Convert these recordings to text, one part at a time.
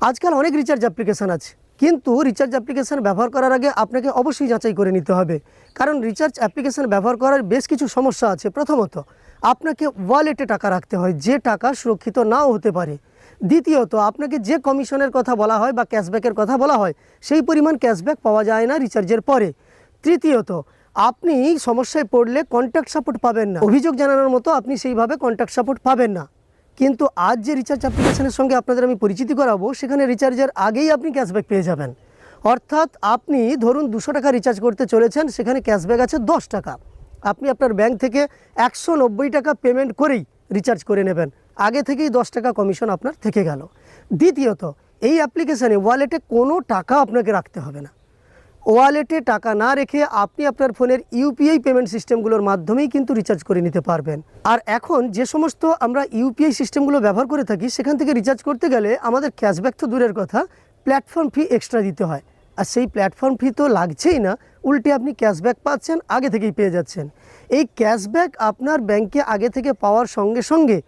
আজকাল অনেক recharge application আছে, কিন্তু রিচার্জ অ্যাপ্লিকেশান ব্যবহার করার আগে আপনাকে অবশ্যই যাচাই করে নিতে হবে, কারণ রিচার্জ অ্যাপ্লিকেশান ব্যবহার করার বেশ কিছু সমস্যা আছে। প্রথমত, আপনাকে ওয়ালেটে টাকা রাখতে হয়, যে টাকা সুরক্ষিত নাও হতে পারে। দ্বিতীয়ত, আপনাকে যে কমিশনের কথা বলা হয় বা ক্যাশব্যাকের কথা বলা হয়, সেই পরিমাণ ক্যাশব্যাক পাওয়া যায় না রিচার্জের পরে। তৃতীয়ত, আপনি সমস্যায় পড়লে কন্ট্যাক্ট সাপোর্ট পাবেন না, অভিযোগ জানানোর মতো আপনি সেইভাবে কন্ট্যাক্ট সাপোর্ট পাবেন না। কিন্তু আজ যে রিচার্জ অ্যাপ্লিকেশনের সঙ্গে আপনাদের আমি পরিচিতি করাবো, সেখানে রিচার্জের আগেই আপনি ক্যাশব্যাক পেয়ে যাবেন। অর্থাৎ আপনি ধরুন 200 টাকা রিচার্জ করতে চলেছেন, সেখানে ক্যাশব্যাক আছে 10 টাকা। আপনি আপনার ব্যাংক থেকে 190 টাকা পেমেন্ট করেই রিচার্জ করে নেবেন, আগে থেকেই 10 টাকা কমিশন আপনার থেকে গেল। দ্বিতীয়ত, এই অ্যাপ্লিকেশানে ওয়ালেটে কোনো টাকা আপনাকে রাখতে হবে না। ওয়ালেটে টাকা না রেখে আপনি আপনার ফোনের ইউপিআই পেমেন্ট সিস্টেমগুলোর মাধ্যমেই কিন্তু রিচার্জ করে নিতে পারবেন। আর এখন যে সমস্ত আমরা ইউপিআই সিস্টেমগুলো ব্যবহার করে থাকি, সেখান থেকে রিচার্জ করতে গেলে আমাদের ক্যাশব্যাক তো দূরের কথা, প্ল্যাটফর্ম ফি এক্সট্রা দিতে হয়। আর সেই প্ল্যাটফর্ম ফি তো লাগছেই না, উল্টে আপনি ক্যাশব্যাক পাচ্ছেন, আগে থেকেই পেয়ে যাচ্ছেন। এই ক্যাশব্যাক আপনার ব্যাংকে আগে থেকে পাওয়ার সঙ্গে সঙ্গে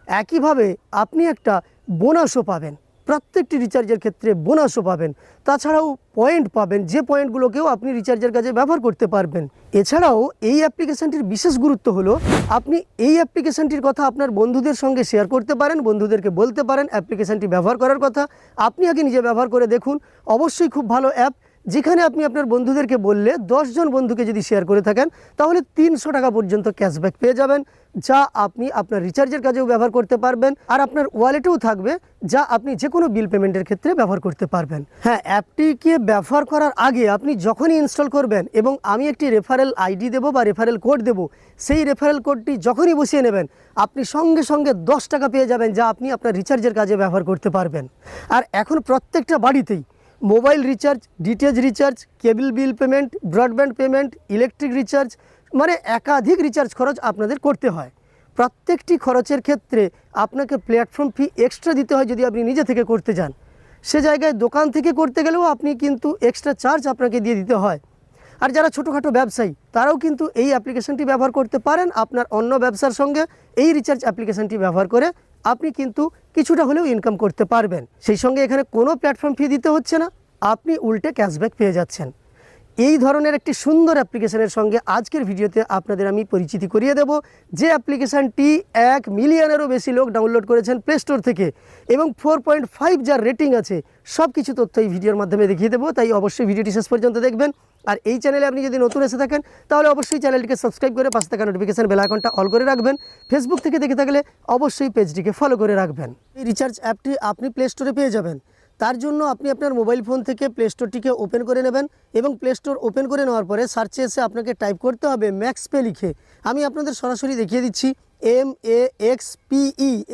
একইভাবে আপনি একটা বোনাসও পাবেন, প্রত্যেকটি রিচার্জের ক্ষেত্রে বোনাসও পাবেন। তাছাড়াও পয়েন্ট পাবেন, যে পয়েন্টগুলোকেও আপনি রিচার্জের কাজে ব্যবহার করতে পারবেন। এছাড়াও এই অ্যাপ্লিকেশানটির বিশেষ গুরুত্ব হলো, আপনি এই অ্যাপ্লিকেশানটির কথা আপনার বন্ধুদের সঙ্গে শেয়ার করতে পারেন, বন্ধুদেরকে বলতে পারেন অ্যাপ্লিকেশানটি ব্যবহার করার কথা। আপনি আগে নিজে ব্যবহার করে দেখুন, অবশ্যই খুব ভালো অ্যাপ, যেখানে আপনি আপনার বন্ধুদেরকে বললে 10 জন বন্ধুকে যদি শেয়ার করে থাকেন, তাহলে 300 টাকা পর্যন্ত ক্যাশব্যাক পেয়ে যাবেন, যা আপনি আপনার রিচার্জের কাজেও ব্যবহার করতে পারবেন। আর আপনার ওয়ালেটেও থাকবে, যা আপনি যে কোনো বিল পেমেন্টের ক্ষেত্রে ব্যবহার করতে পারবেন। হ্যাঁ, অ্যাপটিকে ব্যবহার করার আগে আপনি যখনই ইনস্টল করবেন, এবং আমি একটি রেফারেল আইডি দেবো বা রেফারেল কোড দেবো, সেই রেফারেল কোডটি যখনই বসিয়ে নেবেন, আপনি সঙ্গে সঙ্গে 10 টাকা পেয়ে যাবেন, যা আপনি আপনার রিচার্জের কাজে ব্যবহার করতে পারবেন। আর এখন প্রত্যেকটা বাড়িতেই mobile recharge, DTH recharge, cable bill payment, broadband payment, electric recharge, মানে একাধিক রিচার্জ খরচ আপনাদের করতে হয়। প্রত্যেকটি খরচের ক্ষেত্রে আপনাকে প্ল্যাটফর্ম ফি এক্সট্রা দিতে হয় যদি আপনি নিজে থেকে করতে যান। সে জায়গায় দোকান থেকে করতে গেলেও আপনি কিন্তু এক্সট্রা চার্জ আপনাকে দিয়ে দিতে হয়। আর যারা ছোটোখাটো ব্যবসায়ী, তারাও কিন্তু এই অ্যাপ্লিকেশানটি ব্যবহার করতে পারেন। আপনার অন্য ব্যবসার সঙ্গে এই রিচার্জ অ্যাপ্লিকেশানটি ব্যবহার করে আপনি কিন্তু কিছুটা হলেও ইনকাম করতে পারবেন। সেই সঙ্গে এখানে কোনো প্ল্যাটফর্ম ফি দিতে হচ্ছে না, আপনি উল্টে ক্যাশব্যাক পেয়ে যাচ্ছেন। এই ধরনের একটি সুন্দর অ্যাপ্লিকেশানের সঙ্গে আজকের ভিডিওতে আপনাদের আমি পরিচিতি করিয়ে দেব, যে অ্যাপ্লিকেশানটি 1 মিলিয়নেরও বেশি লোক ডাউনলোড করেছেন প্লে স্টোর থেকে, এবং 4.5 যার রেটিং আছে। সব কিছু তথ্য এই ভিডিওর মাধ্যমে দেখিয়ে দেবো, তাই অবশ্যই ভিডিওটি শেষ পর্যন্ত দেখবেন। আর এই চ্যানেলে আপনি যদি নতুন এসে থাকেন, তাহলে অবশ্যই চ্যানেলটিকে সাবস্ক্রাইব করে পাশে থাকা নোটিফিকেশান বেল আইকনটা অল করে রাখবেন। ফেসবুক থেকে দেখে থাকলে অবশ্যই পেজটিকে ফলো করে রাখবেন। এই রিচার্জ অ্যাপটি আপনি প্লে স্টোরে পেয়ে যাবেন। তার জন্য আপনি আপনার মোবাইল ফোন থেকে প্লে স্টোরটিকে ওপেন করে নেবেন, এবং প্লে স্টোর ওপেন করে নেওয়ার পরে সার্চে এসে আপনাকে টাইপ করতে হবে ম্যাক্সপে লিখে। আমি আপনাদের সরাসরি দেখিয়ে দিচ্ছি, MAXPE,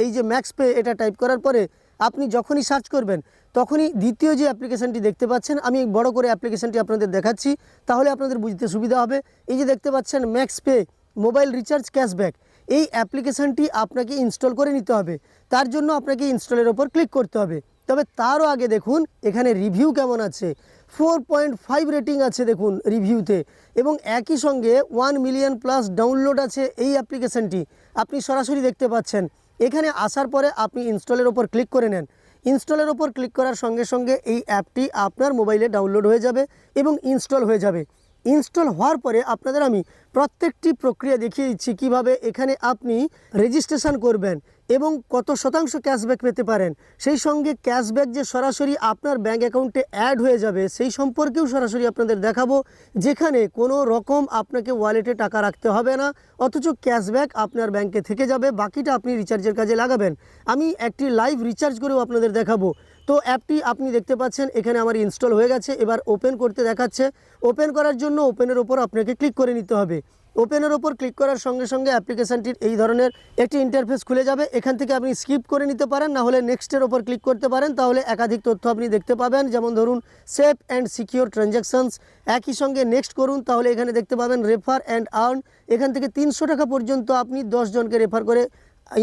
এই যে ম্যাক্সপে, এটা টাইপ করার পরে আপনি যখনই সার্চ করবেন, তখনই দ্বিতীয় যে অ্যাপ্লিকেশানটি দেখতে পাচ্ছেন, আমি বড় করে অ্যাপ্লিকেশানটি আপনাদের দেখাচ্ছি, তাহলে আপনাদের বুঝতে সুবিধা হবে। এই যে দেখতে পাচ্ছেন ম্যাক্সপে মোবাইল রিচার্জ ক্যাশব্যাক, এই অ্যাপ্লিকেশানটি আপনাকে ইনস্টল করে নিতে হবে। তার জন্য আপনাকে ইনস্টলের ওপর ক্লিক করতে হবে। তবে তারও আগে দেখুন এখানে রিভিউ কেমন আছে। 4.5 রেটিং আছে দেখুন রিভিউতে, এবং একই সঙ্গে 1 মিলিয়ন প্লাস ডাউনলোড আছে এই অ্যাপ্লিকেশানটি, আপনি সরাসরি দেখতে পাচ্ছেন। এখানে আসার পরে আপনি ইনস্টলের ওপর ক্লিক করে নেন। ইনস্টলের ওপর ক্লিক করার সঙ্গে সঙ্গে এই অ্যাপটি আপনার মোবাইলে ডাউনলোড হয়ে যাবে এবং ইনস্টল হয়ে যাবে। ইনস্টল হওয়ার পরে আপনাদের আমি প্রত্যেকটি প্রক্রিয়া দেখিয়ে দিচ্ছি, কীভাবে এখানে আপনি রেজিস্ট্রেশন করবেন এবং কত শতাংশ ক্যাশব্যাক পেতে পারেন। সেই সঙ্গে ক্যাশব্যাক যে সরাসরি আপনার ব্যাঙ্ক অ্যাকাউন্টে অ্যাড হয়ে যাবে, সেই সম্পর্কেও সরাসরি আপনাদের দেখাবো, যেখানে কোনো রকম আপনাকে ওয়ালেটে টাকা রাখতে হবে না, অথচ ক্যাশব্যাক আপনার ব্যাঙ্কে থেকে যাবে, বাকিটা আপনি রিচার্জের কাজে লাগাবেন। আমি একটি লাইভ রিচার্জ করেও আপনাদের দেখাবো। তো অ্যাপটি আপনি দেখতে পাচ্ছেন এখানে আমার ইনস্টল হয়ে গেছে। এবার ওপেন করতে দেখাচ্ছে। ওপেন করার জন্য ওপেনের ওপর আপনাকে ক্লিক করে নিতে হবে। ওপেনের ওপর ক্লিক করার সঙ্গে সঙ্গে অ্যাপ্লিকেশানটির এই ধরনের একটি ইন্টারফেস খুলে যাবে। এখান থেকে আপনি স্কিপ করে নিতে পারেন, না হলে নেক্সটের ওপর ক্লিক করতে পারেন, তাহলে একাধিক তথ্য আপনি দেখতে পাবেন। যেমন ধরুন সেফ অ্যান্ড সিকিউর ট্রানজ্যাকশনস, একই সঙ্গে নেক্সট করুন, তাহলে এখানে দেখতে পাবেন রেফার অ্যান্ড আর্ন। এখান থেকে 300 টাকা পর্যন্ত আপনি 10 জনকে রেফার করে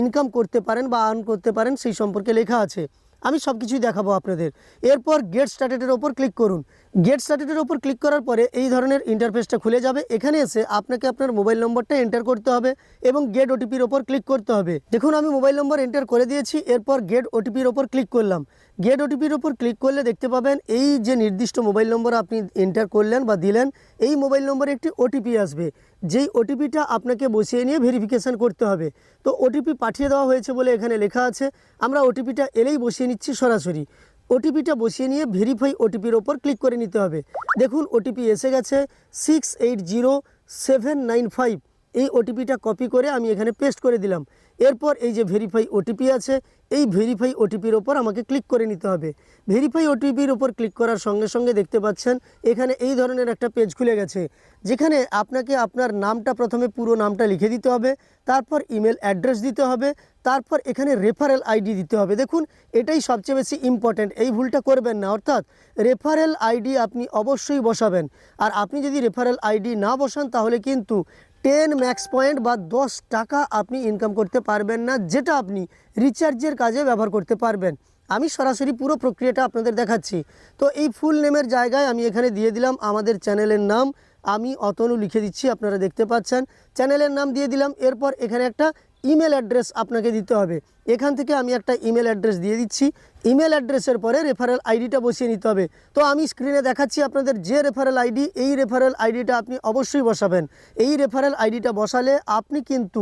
ইনকাম করতে পারেন বা আর্ন করতে পারেন, সেই সম্পর্কে লেখা আছে। আমি সব কিছুই দেখাবো আপনাদের। এরপর গেট স্টার্টেডের ওপর ক্লিক করুন। গেট স্টার্টেডের ওপর ক্লিক করার পরে এই ধরনের ইন্টারফেসটা খুলে যাবে। এখানে এসে আপনাকে আপনার মোবাইল নম্বরটা এন্টার করতে হবে এবং গেট ওটিপির ওপর ক্লিক করতে হবে। দেখুন আমি মোবাইল নম্বর এন্টার করে দিয়েছি। এরপর গেট ওটিপির ওপর ক্লিক করলাম। গেট ওটিপির ওপর ক্লিক করলে দেখতে পাবেন এই যে নির্দিষ্ট মোবাইল নম্বর আপনি এন্টার করলেন বা দিলেন, এই মোবাইল নম্বরে একটি ওটিপি আসবে, যেই ওটিপিটা আপনাকে বসিয়ে নিয়ে ভেরিফিকেশান করতে হবে। তো ওটিপি পাঠিয়ে দেওয়া হয়েছে বলে এখানে লেখা আছে, আমরা ওটিপিটা এলেই বসিয়ে নিচ্ছি সরাসরি। ওটিপিটা বসিয়ে নিয়ে ভেরিফাই ওটিপির ওপর ক্লিক করে নিতে হবে। দেখুন ওটিপি এসে গেছে 680795। এই ওটিপিটা কপি করে আমি এখানে পেস্ট করে দিলাম। এরপর এই যে ভেরিফাই ওটিপি আছে, এই ভেরিফাই ওটিপির ওপর আমাকে ক্লিক করে নিতে হবে। ভেরিফাই ওটিপির ওপর ক্লিক করার সঙ্গে সঙ্গে দেখতে পাচ্ছেন এখানে এই ধরনের একটা পেজ খুলে গেছে, যেখানে আপনাকে আপনার নামটা প্রথমে পুরো নামটা লিখে দিতে হবে, তারপর ইমেল অ্যাড্রেস দিতে হবে, তারপর এখানে রেফারেল আইডি দিতে হবে। দেখুন এটাই সবচেয়ে বেশি ইম্পর্ট্যান্ট, এই ভুলটা করবেন না। অর্থাৎ রেফারেল আইডি আপনি অবশ্যই বসাবেন। আর আপনি যদি রেফারেল আইডি না বসান তাহলে কিন্তু 10 ম্যাক্স পয়েন্ট বা 10 টাকা আপনি ইনকাম করতে পারবেন না, যেটা আপনি রিচার্জের কাজে ব্যবহার করতে পারবেন। আমি সরাসরি পুরো প্রক্রিয়াটা আপনাদের দেখাচ্ছি। তো এই ফুল নেমের জায়গায় আমি এখানে দিয়ে দিলাম আমাদের চ্যানেলের নাম, আমি অতনু লিখে দিচ্ছি, আপনারা দেখতে পাচ্ছেন চ্যানেলের নাম দিয়ে দিলাম। এরপর এখানে একটা ইমেল অ্যাড্রেস আপনাকে দিতে হবে, এখান থেকে আমি একটা ইমেল অ্যাড্রেস দিয়ে দিচ্ছি। ইমেল অ্যাড্রেসের পরে রেফারেল আইডিটা বসিয়ে নিতে হবে। তো আমি স্ক্রিনে দেখাচ্ছি আপনাদের যে রেফারেল আইডি, এই রেফারেল আইডিটা আপনি অবশ্যই বসাবেন। এই রেফারেল আইডিটা বসালে আপনি কিন্তু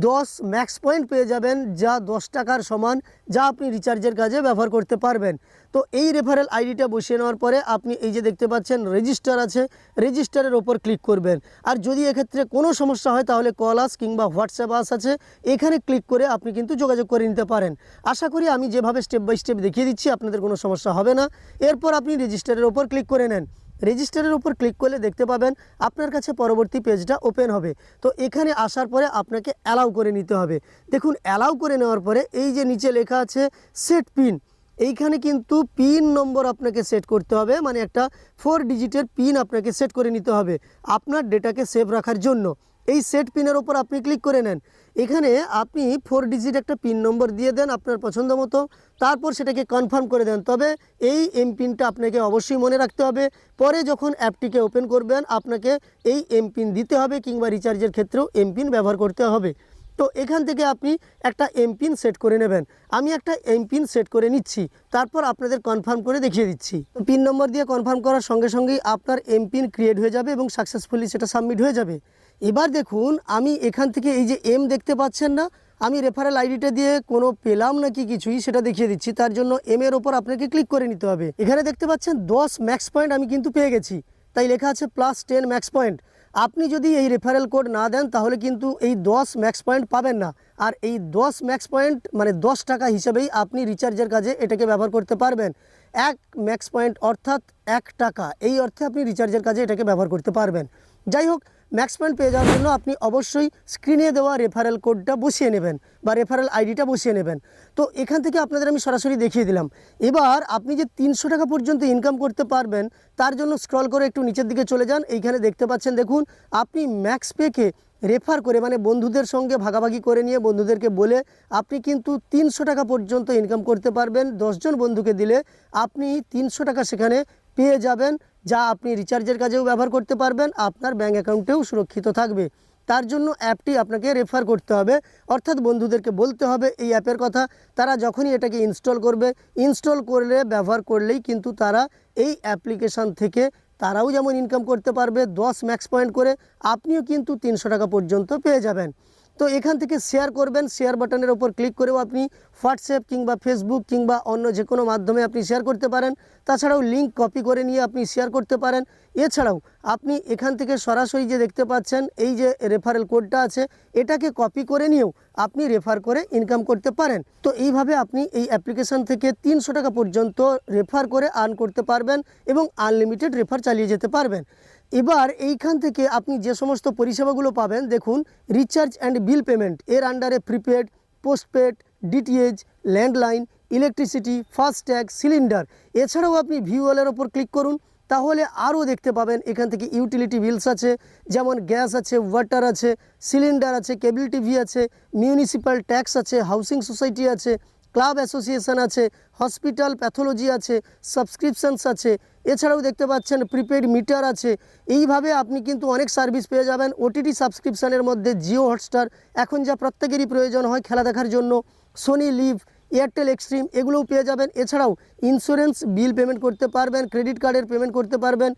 10 ম্যাক্স পয়েন্ট পেয়ে যাবেন, যা 10 টাকার সমান, যা আপনি রিচার্জের কাজে ব্যবহার করতে পারবেন। তো এই রেফারেল আইডিটা বসিয়ে নেওয়ার পরে আপনি এই যে দেখতে পাচ্ছেন রেজিস্টার আছে, রেজিস্টারের ওপর ক্লিক করবেন। আর যদি এক্ষেত্রে কোনো সমস্যা হয় তাহলে কল আস কিংবা হোয়াটসঅ্যাপ আস আছে, এখানে ক্লিক করে আপনি কিন্তু যোগাযোগ করে নিতে পারেন। আশা করি আমি যেভাবে স্টেপ বাই স্টেপ দেখিয়ে দিচ্ছি আপনাদের কোনো সমস্যা হবে না। এরপর আপনি রেজিস্টারের ওপর ক্লিক করে নেন। রেজিস্টারের ওপর ক্লিক করলে দেখতে পাবেন আপনার কাছে পরবর্তী পেজটা ওপেন হবে। তো এখানে আসার পরে আপনাকে অ্যালাউ করে নিতে হবে। দেখুন অ্যালাউ করে নেওয়ার পরে এই যে নিচে লেখা আছে সেট পিন, এইখানে কিন্তু পিন নম্বর আপনাকে সেট করতে হবে, মানে একটা 4 ডিজিটের পিন আপনাকে সেট করে নিতে হবে আপনার ডেটাকে সেভ রাখার জন্য। এই সেট পিনের ওপর আপনি ক্লিক করে নেন। এখানে আপনি 4 ডিজিট একটা পিন নম্বর দিয়ে দেন আপনার পছন্দ মতো, তারপর সেটাকে কনফার্ম করে দেন। তবে এই এমপিনটা আপনাকে অবশ্যই মনে রাখতে হবে, পরে যখন অ্যাপটিকে ওপেন করবেন আপনাকে এই এমপিন দিতে হবে, কিংবা রিচার্জের ক্ষেত্রেও এমপিন ব্যবহার করতে হবে। তো এখান থেকে আপনি একটা এমপিন সেট করে নেবেন। আমি একটা এমপিন সেট করে নিচ্ছি, তারপর আপনাদের কনফার্ম করে দেখিয়ে দিচ্ছি। পিন নম্বর দিয়ে কনফার্ম করার সঙ্গে সঙ্গেই আপনার এমপিন ক্রিয়েট হয়ে যাবে এবং সাকসেসফুলি সেটা সাবমিট হয়ে যাবে। এবার দেখুন আমি এখান থেকে এই যে এম দেখতে পাচ্ছেন না, আমি রেফারেল আইডিটা দিয়ে কোনো পেলাম নাকি কিছুই সেটা দেখিয়ে দিচ্ছি। তার জন্য এম এর ওপর আপনাকে ক্লিক করে নিতে হবে। এখানে দেখতে পাচ্ছেন 10 ম্যাক্স পয়েন্ট আমি কিন্তু পেয়ে গেছি, তাই লেখা আছে +10 ম্যাক্স পয়েন্ট। আপনি যদি এই রেফারেল কোড না দেন তাহলে কিন্তু এই 10 ম্যাক্স পয়েন্ট পাবেন না। আর এই 10 ম্যাক্স পয়েন্ট মানে 10 টাকা হিসেবেই আপনি রিচার্জের কাজে এটাকে ব্যবহার করতে পারবেন। 1 ম্যাক্স পয়েন্ট অর্থাৎ 1 টাকা, এই অর্থে আপনি রিচার্জের কাজে এটাকে ব্যবহার করতে পারবেন। যাই হোক, ম্যাক্স পয়েন্ট পেয়ে যাওয়ার জন্য আপনি অবশ্যই স্ক্রিনে দেওয়া রেফারেল কোডটা বসিয়ে নেবেন বা রেফারেল আইডিটা বসিয়ে নেবেন। তো এখান থেকে আপনাদের আমি সরাসরি দেখিয়ে দিলাম। এবার আপনি যে 300 টাকা পর্যন্ত ইনকাম করতে পারবেন তার জন্য স্ক্রল করে একটু নিচের দিকে চলে যান। এইখানে দেখতে পাচ্ছেন, দেখুন আপনি ম্যাক্স পেকে রেফার করে মানে বন্ধুদের সঙ্গে ভাগাভাগি করে নিয়ে বন্ধুদেরকে বলে আপনি কিন্তু 300 টাকা পর্যন্ত ইনকাম করতে পারবেন। 10 জন বন্ধুকে দিলে আপনি 300 টাকা সেখানে পেয়ে যাবেন, যা আপনি রিচার্জের কাজেও ব্যবহার করতে পারবেন, আপনার ব্যাঙ্ক অ্যাকাউন্টেও সুরক্ষিত থাকবে। তার জন্য অ্যাপটি আপনাকে রেফার করতে হবে, অর্থাৎ বন্ধুদেরকে বলতে হবে এই অ্যাপের কথা। তারা যখনই এটাকে ইনস্টল করবে, ইনস্টল করলে ব্যবহার করলেই কিন্তু তারা এই অ্যাপ্লিকেশান থেকে তারাও যেমন ইনকাম করতে পারবে 10 ম্যাক্স পয়েন্ট করে, আপনিও কিন্তু 300 টাকা পর্যন্ত পেয়ে যাবেন। তো এখান থেকে শেয়ার করবেন, শেয়ার বাটনের ওপর ক্লিক করেও আপনি হোয়াটসঅ্যাপ কিংবা ফেসবুক কিংবা অন্য যে কোনো মাধ্যমে আপনি শেয়ার করতে পারেন। তাছাড়াও লিঙ্ক কপি করে নিয়ে আপনি শেয়ার করতে পারেন। এছাড়াও আপনি এখান থেকে সরাসরি যে দেখতে পাচ্ছেন এই যে রেফারেল কোডটা আছে, এটাকে কপি করে নিয়েও আপনি রেফার করে ইনকাম করতে পারেন। তো এইভাবে আপনি এই অ্যাপ্লিকেশান থেকে 300 টাকা পর্যন্ত রেফার করে আর্ন করতে পারবেন এবং আনলিমিটেড রেফার চালিয়ে যেতে পারবেন। এবার এইখান থেকে আপনি যে সমস্ত পরিষেবাগুলো পাবেন, দেখুন রিচার্জ অ্যান্ড বিল পেমেন্ট, এর আন্ডারে prepaid, postpaid, DTH, landline, electricity, FASTag, cylinder. এছাড়াও আপনি ভিউওয়ালের ওপর ক্লিক করুন, তাহলে আরও দেখতে পাবেন এখান থেকে ইউটিলিটি বিলস আছে, যেমন গ্যাস আছে, ওয়াটার আছে, সিলিন্ডার আছে, কেবল টিভি আছে, মিউনিসিপ্যাল ট্যাক্স আছে, হাউসিং সোসাইটি আছে, ক্লাব অ্যাসোসিয়েশন আছে, হসপিটাল প্যাথোলজি আছে, সাবস্ক্রিপশনস আছে। এছাড়াও দেখতে পাচ্ছেন প্রিপেড মিটার আছে। এইভাবে আপনি কিন্তু অনেক সার্ভিস পেয়ে যাবেন। ওটিটি সাবস্ক্রিপশানের মধ্যে জিও হটস্টার, এখন যা প্রত্যেকেরই প্রয়োজন হয় খেলা দেখার জন্য, সোনি লিভ, এয়ারটেল এক্সট্রিম এগুলোও পেয়ে যাবেন। এছাড়াও ইন্স্যুরেন্স বিল পেমেন্ট করতে পারবেন, ক্রেডিট কার্ডের পেমেন্ট করতে পারবেন,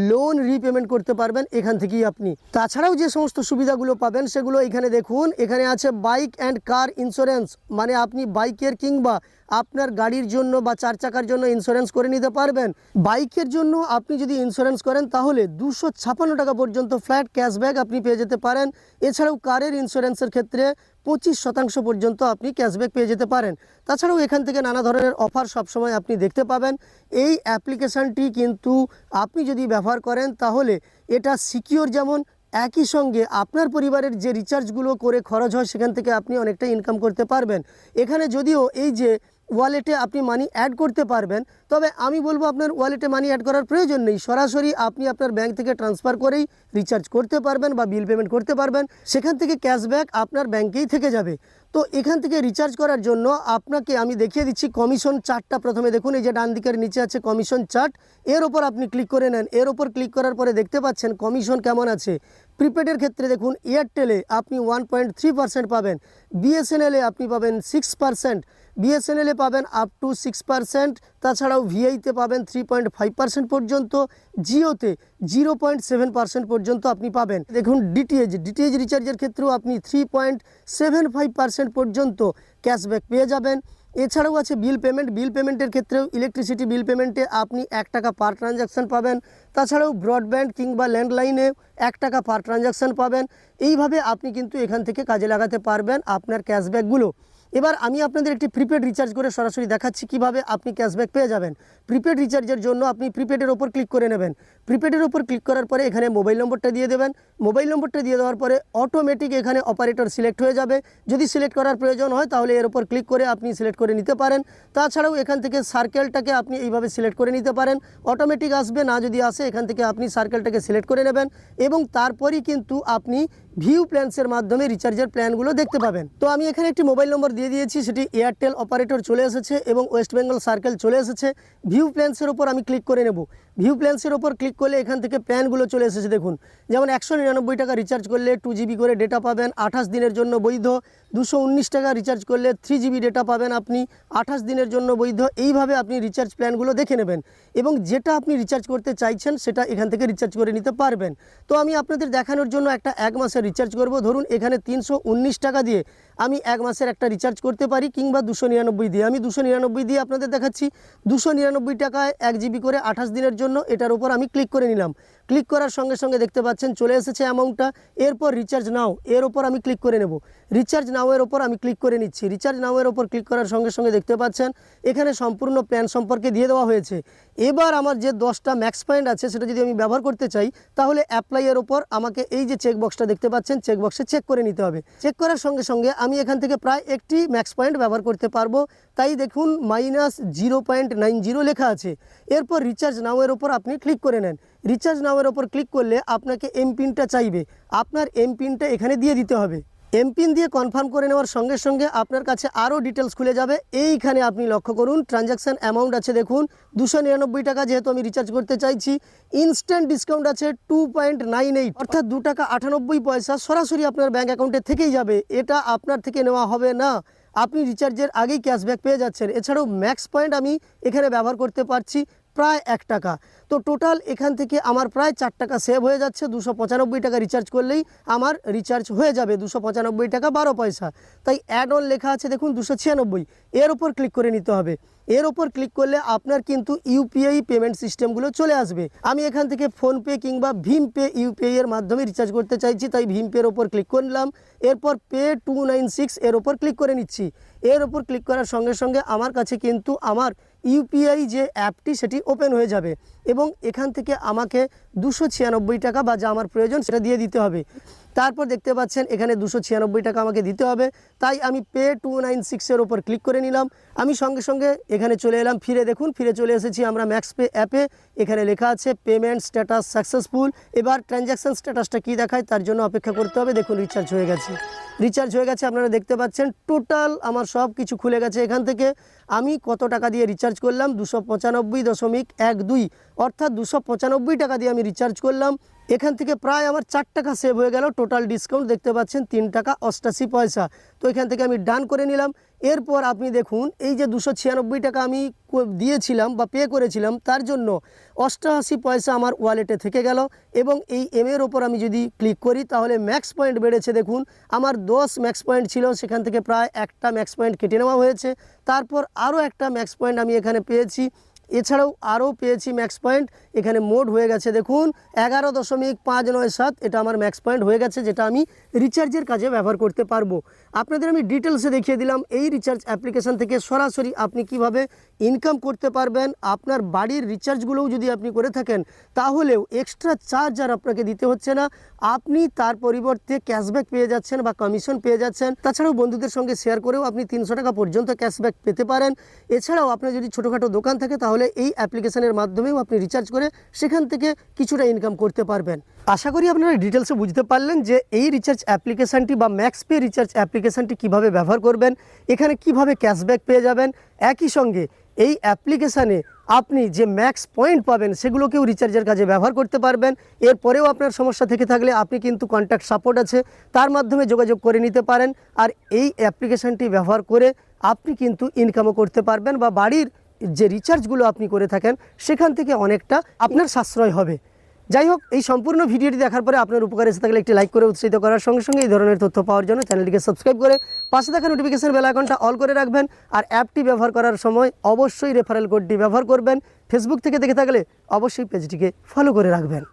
লোন রিপেমেন্ট করতে পারবেন এখান থেকেই আপনি। তাছাড়াও যে সমস্ত সুবিধাগুলো পাবেন সেগুলো এখানে দেখুন। এখানে আছে বাইক অ্যান্ড কার ইন্স্যুরেন্স, মানে আপনি বাইকের কিংবা আপনার গাড়ির জন্য বা 4 চাকার জন্য ইন্স্যুরেন্স করে নিতে পারবেন। বাইকের জন্য আপনি যদি ইন্স্যুরেন্স করেন তাহলে 256 টাকা পর্যন্ত ফ্ল্যাট ক্যাশব্যাক আপনি পেয়ে যেতে পারেন। এছাড়াও কারের ইন্স্যুরেন্সের ক্ষেত্রে 25% পর্যন্ত আপনি ক্যাশব্যাক পেয়ে যেতে পারেন। তাছাড়াও এখান থেকে নানা ধরনের অফার সবসময় আপনি দেখতে পাবেন। এই অ্যাপ্লিকেশানটি কিন্তু আপনি যদি ব্যবহার করেন তাহলে এটা সিকিওর, যেমন একই সঙ্গে আপনার পরিবারের যে রিচার্জগুলো করে খরচ হয় সেখান থেকে আপনি অনেকটা ইনকাম করতে পারবেন। এখানে যদিও এই যে ওয়ালেটে আপনি মানি অ্যাড করতে পারবেন, তবে আমি বলবো আপনার ওয়ালেটে মানি অ্যাড করার প্রয়োজন নেই। সরাসরি আপনি আপনার ব্যাংক থেকে ট্রান্সফার করেই রিচার্জ করতে পারবেন বা বিল পেমেন্ট করতে পারবেন। সেখান থেকে ক্যাশব্যাক আপনার ব্যাংকেই থেকে যাবে। তো এখান থেকে রিচার্জ করার জন্য আপনাকে আমি দেখিয়ে দিচ্ছি কমিশন চার্টটা। প্রথমে দেখুন, এই যে ডান দিকের নিচে আছে কমিশন চার্ট, এর ওপর আপনি ক্লিক করে নেন। এর ওপর ক্লিক করার পরে দেখতে পাচ্ছেন কমিশন কেমন আছে। প্রিপেডের ক্ষেত্রে দেখুন, এয়ারটেলে আপনি 1.3% পাবেন, বিএসএনএলে আপনি পাবেন 6%, বিএসএনএলে পাবেন আপ টু 6%, তাছাড়াও ভিআইতে পাবেন 3.5% পর্যন্ত, জিওতে 0.7% পর্যন্ত আপনি পাবেন। দেখুন ডিটিএইচ রিচার্জের ক্ষেত্রেও আপনি 3.75% পর্যন্ত ক্যাশব্যাক পেয়ে যাবেন। এছাড়াও আছে বিল পেমেন্টের ক্ষেত্রেও ইলেকট্রিসিটি বিল পেমেন্টে আপনি 1 টাকা পার ট্রানজ্যাকশান পাবেন। তাছাড়াও ব্রডব্যান্ড কিংবা ল্যান্ডলাইনে 1 টাকা পার ট্রানজ্যাকশান পাবেন। এইভাবে আপনি কিন্তু এখান থেকে কাজে লাগাতে পারবেন আপনার ক্যাশব্যাকগুলো। এবার আমি আপনাদের একটি প্রিপেড রিচার্জ করে সরাসরি দেখাচ্ছি কিভাবে আপনি ক্যাশব্যাক পেয়ে যাবেন। প্রিপেড রিচার্জের জন্য আপনি প্রিপেডের ওপর ক্লিক করে নেবেন। প্রিপেডের ওপর ক্লিক করার পরে এখানে মোবাইল নম্বরটা দিয়ে দেবেন। মোবাইল নম্বরটা দিয়ে দেওয়ার পরে অটোমেটিক এখানে অপারেটর সিলেক্ট হয়ে যাবে। যদি সিলেক্ট করার প্রয়োজন হয় তাহলে এর ওপর ক্লিক করে আপনি সিলেক্ট করে নিতে পারেন। তাছাড়াও এখান থেকে সার্কেলটাকে আপনি এইভাবে সিলেক্ট করে নিতে পারেন, অটোমেটিক আসবে। না যদি আসে এখান থেকে আপনি সার্কেলটাকে সিলেক্ট করে নেবেন এবং তারপরই কিন্তু আপনি ভিউ প্ল্যান্সের মাধ্যমে রিচার্জের প্ল্যানগুলো দেখতে পাবেন। তো আমি এখানে একটি মোবাইল নম্বর দিয়ে দিয়েছি, সেটি এয়ারটেল অপারেটর চলে এসেছে এবং ওয়েস্ট বেঙ্গল সার্কেল চলে এসেছে। ভিউ প্ল্যান্সের ওপর আমি ক্লিক করে নেব। ভিউ প্ল্যান্সের ওপর ক্লিক করলে এখান থেকে প্ল্যানগুলো চলে এসেছে। দেখুন, যেমন 199 টাকা রিচার্জ করলে 2 জিবি করে ডেটা পাবেন, 28 দিনের জন্য বৈধ। 219 টাকা রিচার্জ করলে 3 জিবি ডেটা পাবেন আপনি, 28 দিনের জন্য বৈধ। এইভাবে আপনি রিচার্জ প্ল্যানগুলো দেখে নেবেন এবং যেটা আপনি রিচার্জ করতে চাইছেন সেটা এখান থেকে রিচার্জ করে নিতে পারবেন। তো আমি আপনাদের দেখানোর জন্য একটা 1 মাসের রিচার্জ করব। ধরুন এখানে 319 টাকা দিয়ে আমি 1 মাসের একটা রিচার্জ করতে পারি, কিংবা 299 দিয়ে। আমি 299 দিয়ে আপনাদের দেখাচ্ছি। 299 টাকায় 1 জিবি করে 28 দিনের জন্য, এটার উপর আমি ক্লিক করে নিলাম। ক্লিক করার সঙ্গে সঙ্গে দেখতে পাচ্ছেন চলে এসেছে অ্যামাউন্টটা। এরপর রিচার্জ নাও এর ওপর আমি ক্লিক করে নেব। রিচার্জ নাও এর ওপর আমি ক্লিক করে নিচ্ছি। রিচার্জ নাও এর ওপর ক্লিক করার সঙ্গে সঙ্গে দেখতে পাচ্ছেন এখানে সম্পূর্ণ প্ল্যান সম্পর্কে দিয়ে দেওয়া হয়েছে। এবার আমার যে 10টা ম্যাক্স পয়েন্ট আছে সেটা যদি আমি ব্যবহার করতে চাই তাহলে অ্যাপ্লাই এর ওপর আমাকে এই যে চেক বক্সটা দেখতে পাচ্ছেন, চেক বক্সে চেক করে নিতে হবে। চেক করার সঙ্গে সঙ্গে আমি এখান থেকে প্রায় একটি ম্যাক্স পয়েন্ট ব্যবহার করতে পারবো। তাই দেখুন -0.90 লেখা আছে। এরপর রিচার্জ নাও এর ওপর আপনি ক্লিক করে নেন। রিচার্জ নাও এর ওপর ক্লিক করলে আপনাকে এমপিনটা চাইবে, আপনার এমপিনটা এখানে দিয়ে দিতে হবে। এমপিন দিয়ে কনফার্ম করে নেওয়ার সঙ্গে সঙ্গে আপনার কাছে আরও ডিটেলস খুলে যাবে। এইখানে আপনি লক্ষ্য করুন ট্রানজ্যাকশান অ্যামাউন্ট আছে দেখুন 299 টাকা, যেহেতু আমি রিচার্জ করতে চাইছি। ইনস্ট্যান্ট ডিসকাউন্ট আছে 2.98, অর্থাৎ 2 টাকা 98 পয়সা সরাসরি আপনার ব্যাঙ্ক অ্যাকাউন্টে থেকেই যাবে। এটা আপনার থেকে নেওয়া হবে না, আপনি রিচার্জের আগেই ক্যাশব্যাক পেয়ে যাচ্ছেন। এছাড়াও ম্যাক্স পয়েন্ট আমি এখানে ব্যবহার করতে পারছি প্রায় 1 টাকা। তো টোটাল এখান থেকে আমার প্রায় 4 টাকা সেভ হয়ে যাচ্ছে। 295 টাকা রিচার্জ করলেই আমার রিচার্জ হয়ে যাবে 295 টাকা 12 পয়সা। তাই অ্যাড অন লেখা আছে দেখুন 296, এর ওপর ক্লিক করে নিতে হবে। এর ওপর ক্লিক করলে আপনার কিন্তু ইউপিআই পেমেন্ট সিস্টেমগুলো চলে আসবে। আমি এখান থেকে ফোনপে কিংবা ভীম পে ইউপিআই এর মাধ্যমে রিচার্জ করতে চাইছি, তাই ভীম পের ওপর ক্লিক করলাম। এরপর পে 296 এর ওপর ক্লিক করে নিচ্ছি। এর ওপর ক্লিক করার সঙ্গে সঙ্গে আমার কাছে কিন্তু আমার ইউপিআই যে অ্যাপটি সেটি ওপেন হয়ে যাবে এবং এখান থেকে আমাকে 296 টাকা বা যা আমার প্রয়োজন সেটা দিয়ে দিতে হবে। তারপর দেখতে পাচ্ছেন এখানে 296 টাকা আমাকে দিতে হবে। তাই আমি পে 296 এর ওপর ক্লিক করে নিলাম। আমি সঙ্গে সঙ্গে এখানে চলে এলাম, ফিরে দেখুন ফিরে চলে এসেছি আমরা ম্যাক্স পে অ্যাপে। এখানে লেখা আছে পেমেন্ট স্ট্যাটাস সাকসেসফুল। এবার ট্রানজ্যাকশান স্ট্যাটাসটা কী দেখায় তার জন্য অপেক্ষা করতে হবে। দেখুন রিচার্জ হয়ে গেছে, রিচার্জ হয়ে গেছে। আপনারা দেখতে পাচ্ছেন টোটাল আমার সব কিছু খুলে গেছে। এখান থেকে আমি কত টাকা দিয়ে রিচার্জ করলাম 295.12, অর্থাৎ 295 টাকা দিয়ে আমি রিচার্জ করলাম। এখান থেকে প্রায় আমার 4 টাকা সেভ হয়ে গেল। টোটাল ডিসকাউন্ট দেখতে পাচ্ছেন 3 টাকা 88 পয়সা। তো এখান থেকে আমি ডান করে নিলাম। এরপর আপনি দেখুন এই যে 296 টাকা আমি দিয়েছিলাম বা পে করেছিলাম, তার জন্য 88 পয়সা আমার ওয়ালেটে থেকে গেল। এবং এই এর ওপর আমি যদি ক্লিক করি তাহলে ম্যাক্স পয়েন্ট বেড়েছে। দেখুন আমার 10 ম্যাক্স পয়েন্ট ছিল, সেখান থেকে প্রায় একটা ম্যাক্স পয়েন্ট কেটে নেওয়া হয়েছে। তারপর আরও একটা ম্যাক্স পয়েন্ট আমি এখানে পেয়েছি, এছাড়াও আরও পেয়েছি ম্যাক্স পয়েন্ট। এখানে মোড হয়ে গেছে দেখুন 11.597। এটা আমার ম্যাক্স পয়েন্ট হয়ে গেছে, যেটা আমি রিচার্জের কাজে ব্যবহার করতে পারবো। আপনাদের আমি ডিটেলসে দেখিয়ে দিলাম এই রিচার্জ অ্যাপ্লিকেশান থেকে সরাসরি আপনি কিভাবে ইনকাম করতে পারবেন। আপনার বাড়ির রিচার্জগুলোও যদি আপনি করে থাকেন তাহলেও এক্সট্রা চার্জ আর আপনাকে দিতে হচ্ছে না, আপনি তার পরিবর্তে ক্যাশব্যাক পেয়ে যাচ্ছেন বা কমিশন পেয়ে যাচ্ছেন। তাছাড়াও বন্ধুদের সঙ্গে শেয়ার করেও আপনি 300 টাকা পর্যন্ত ক্যাশব্যাক পেতে পারেন। এছাড়াও আপনার যদি ছোটোখাটো দোকান থাকে তাহলে এই অ্যাপ্লিকেশনের মাধ্যমেও আপনি রিচার্জ করে সেখান থেকে কিছুটা ইনকাম করতে পারবেন। আশা করি আপনারা ডিটেলসে বুঝতে পারলেন যে এই রিচার্জ অ্যাপ্লিকেশানটি বা ম্যাক্স পে রিচার্জ অ্যাপ্লিকেশানটি কীভাবে ব্যবহার করবেন, এখানে কিভাবে ক্যাশব্যাক পেয়ে যাবেন। একই সঙ্গে এই অ্যাপ্লিকেশানে আপনি যে ম্যাক্স পয়েন্ট পাবেন সেগুলোকেও রিচার্জের কাজে ব্যবহার করতে পারবেন। এরপরেও আপনার সমস্যা থেকে থাকলে আপনি কিন্তু কন্ট্যাক্ট সাপোর্ট আছে, তার মাধ্যমে যোগাযোগ করে নিতে পারেন। আর এই অ্যাপ্লিকেশানটি ব্যবহার করে আপনি কিন্তু ইনকামও করতে পারবেন বা বাড়ির যে রিচার্জগুলো আপনি করে থাকেন সেখান থেকে অনেকটা আপনার সাশ্রয় হবে। যাই হোক, এই সম্পূর্ণ ভিডিওটি দেখার পরে আপনার উপকার এসে থাকলে একটি লাইক করে উৎসাহিত করার সঙ্গে সঙ্গে এই ধরনের তথ্য পাওয়ার জন্য চ্যানেলটিকে সাবস্ক্রাইব করে পাশে থাকা নোটিফিকেশন বেল আইকনটা অল করে রাখবেন। আর অ্যাপটি ব্যবহার করার সময় অবশ্যই রেফারেল কোডটি ব্যবহার করবেন। ফেসবুক থেকে দেখে থাকলে অবশ্যই পেজটিকে ফলো করে রাখবেন।